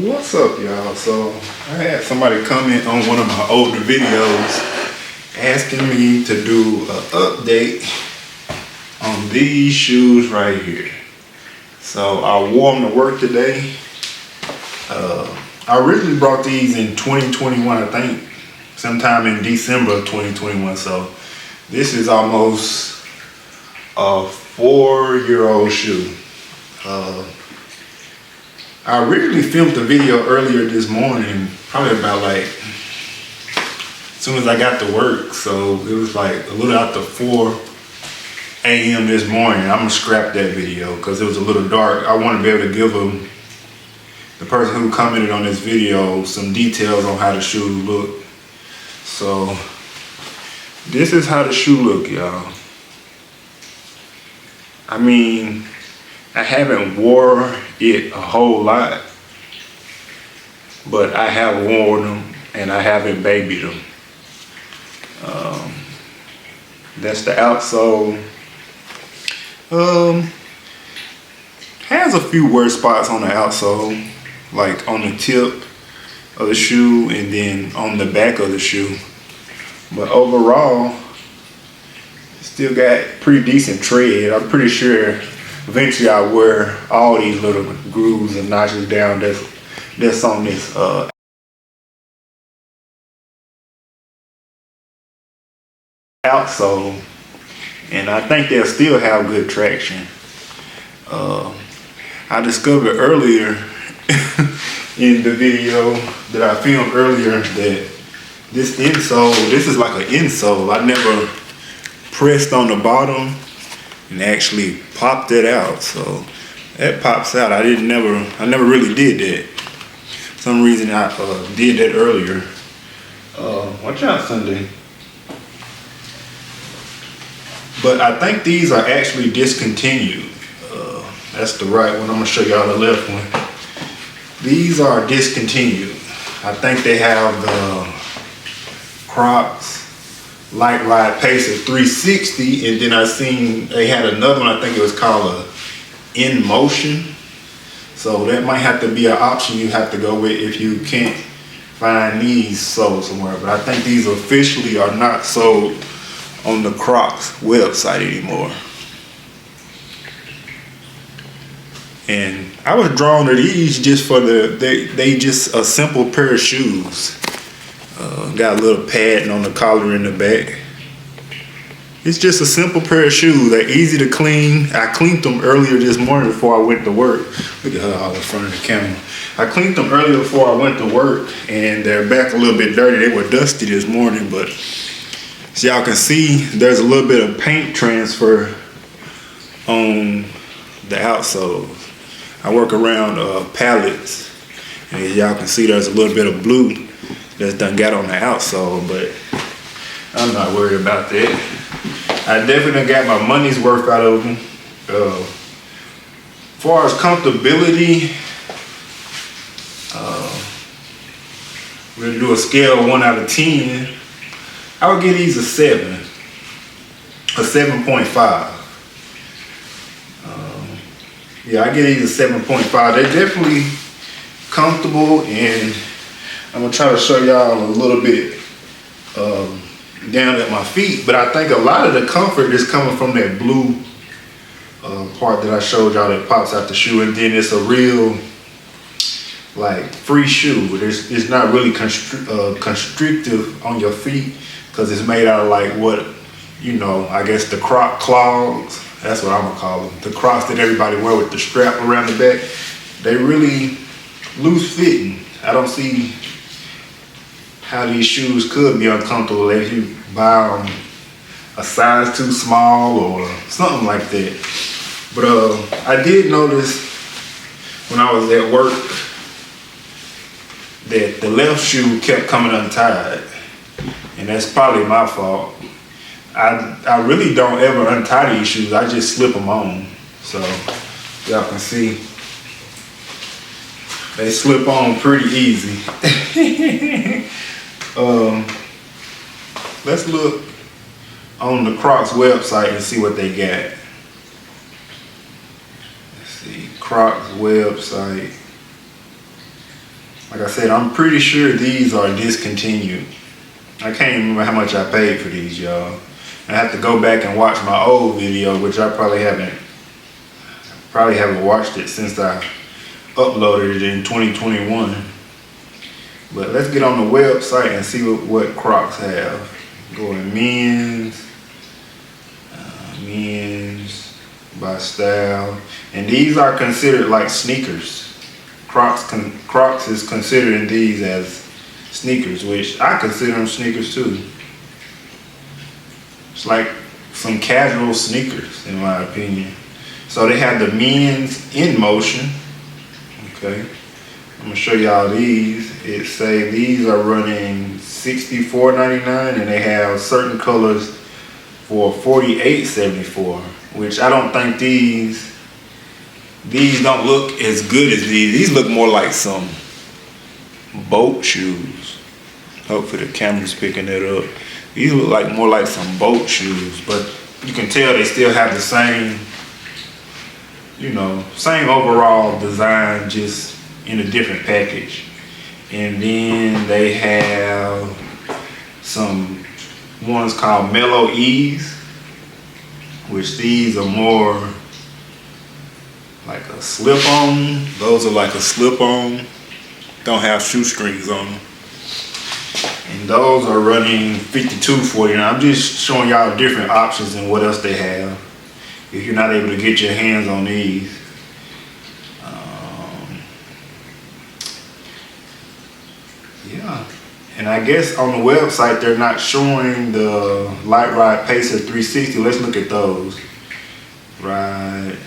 What's up, y'all? So I had somebody comment on one of my older videos asking me to do an update on these shoes right here. So I wore them to work today. I originally brought these in 2021, I think, sometime in December of 2021. So this is almost a 4-year-old shoe. I originally filmed the video earlier this morning, probably about like as soon as I got to work. So it was like a little after 4 a.m. this morning. I'm gonna scrap that video because it was a little dark. I want to be able to give the person who commented on this video some details on how the shoe look. So this is how the shoe look, y'all. I mean, I haven't wore it a whole lot, but I have worn them and I haven't babied them. That's the outsole. Has a few wear spots on the outsole, like on the tip of the shoe and then on the back of the shoe. But overall, still got pretty decent tread. I'm pretty sure eventually I'll wear all these little grooves and notches down that's on this outsole, and I think they'll still have good traction. I discovered earlier in the video that I filmed earlier that this insole, this is like an insole. I never pressed on the bottom and actually popped it out, so that pops out. I never really did that. For some reason I did that earlier. Watch out, Sunday. But I think these are actually discontinued. That's the right one. I'm gonna show y'all the left one. These are discontinued. I think they have the Crocs Literide Pacer 360, and then I seen they had another one. I think it was called a In Motion. So that might have to be an option you have to go with if you can't find these sold somewhere. But I think these officially are not sold on the Crocs website anymore. And I was drawn to these just for they just a simple pair of shoes. Got a little padding on the collar in the back. It's just a simple pair of shoes. They're easy to clean. I cleaned them earlier this morning before I went to work. Look at her all in front of the camera. I cleaned them earlier before I went to work, and they're back a little bit dirty. They were dusty this morning, but as y'all can see, there's a little bit of paint transfer on the outsoles. I work around pallets, and as y'all can see, there's a little bit of blue that's done got on the outsole, but I'm not worried about that. I definitely got my money's worth out of them. As far as comfortability, we're gonna do a scale of 1 out of 10. I would give these a 7, a 7.5. Yeah, I give these a 7.5. They're definitely comfortable, and I'm gonna try to show y'all a little bit down at my feet, but I think a lot of the comfort is coming from that blue part that I showed y'all that pops out the shoe, and then it's a real like free shoe. It's not really constrictive on your feet because it's made out of like what, you know, I guess the Croc clogs. That's what I'm gonna call them. The Crocs that everybody wear with the strap around the back. They really loose fitting. I don't see how these shoes could be uncomfortable if you buy them a size too small or something like that. But I did notice when I was at work that the left shoe kept coming untied, and that's probably my fault. I really don't ever untie these shoes. I just slip them on. So y'all can see they slip on pretty easy. Let's look on the Crocs website and see what they got. Let's see, Crocs website. Like I said, I'm pretty sure these are discontinued. I can't remember how much I paid for these, y'all. I have to go back and watch my old video, which I probably haven't watched it since I uploaded it in 2021. But let's get on the website and see what Crocs have. Go in men's by style, and these are considered like sneakers. Crocs is considering these as sneakers, which I consider them sneakers too. It's like some casual sneakers in my opinion. So they have the men's in motion. Okay, I'm gonna show y'all these. It say these are running $64.99, and they have certain colors for $48.74, which I don't think these don't look as good as these. These look more like some boat shoes. Hopefully the camera's picking it up. These look like more like some boat shoes, but you can tell they still have the same, you know, same overall design, just in a different package. And then they have some ones called Mellow Ease, which these are more like a slip-on. Those are like a slip-on. Don't have shoestrings on them. And those are running $52.49. I'm just showing y'all different options and what else they have if you're not able to get your hands on these. Yeah. And I guess on the website they're not showing the Literide Pacer 360. Let's look at those. Ride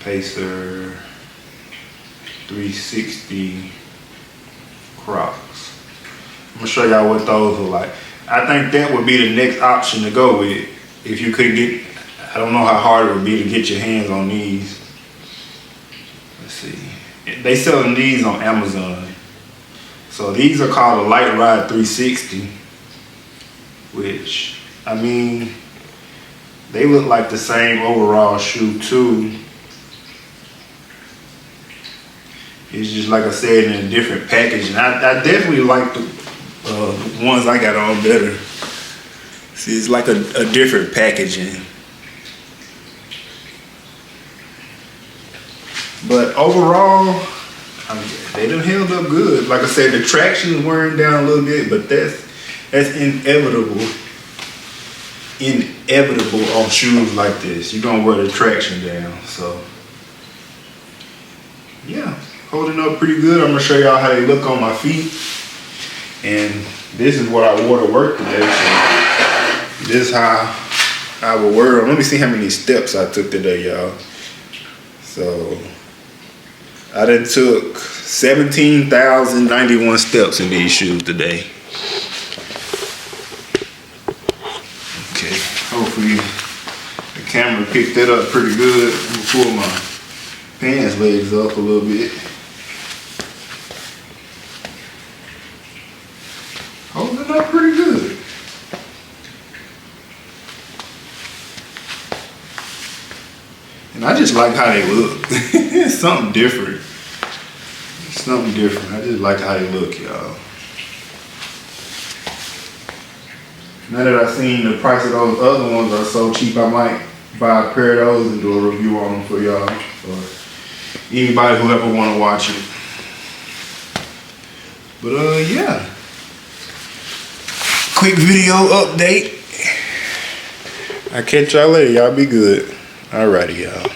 Pacer 360 Crocs. I'm gonna show y'all what those look like. I think that would be the next option to go with. If you could get, I don't know how hard it would be to get your hands on these. Let's see. They selling these on Amazon. So these are called a Literide 360, which, I mean, they look like the same overall shoe too. It's just like I said, in a different package. And I definitely like the ones I got on better. See, it's like a different packaging. But overall, they done held up good. Like I said, the traction is wearing down a little bit, but that's inevitable. Inevitable on shoes like this. You're gonna wear the traction down. So yeah, holding up pretty good. I'm gonna show y'all how they look on my feet. And this is what I wore to work today. So this is how I will wear them. Let me see how many steps I took today, y'all. So I done took 17,091 steps in these shoes today. Okay, hopefully the camera picked that up pretty good. I'm gonna pull my pants legs up a little bit. Holding up pretty good. And I just like how they look. It's something different. Something different. I just like how they look, y'all. Now that I've seen the price of those other ones are so cheap, I might buy a pair of those and do a review on them for y'all. Or anybody who ever want to watch it. But yeah. Quick video update. I'll catch y'all later. Y'all be good. Alrighty, y'all.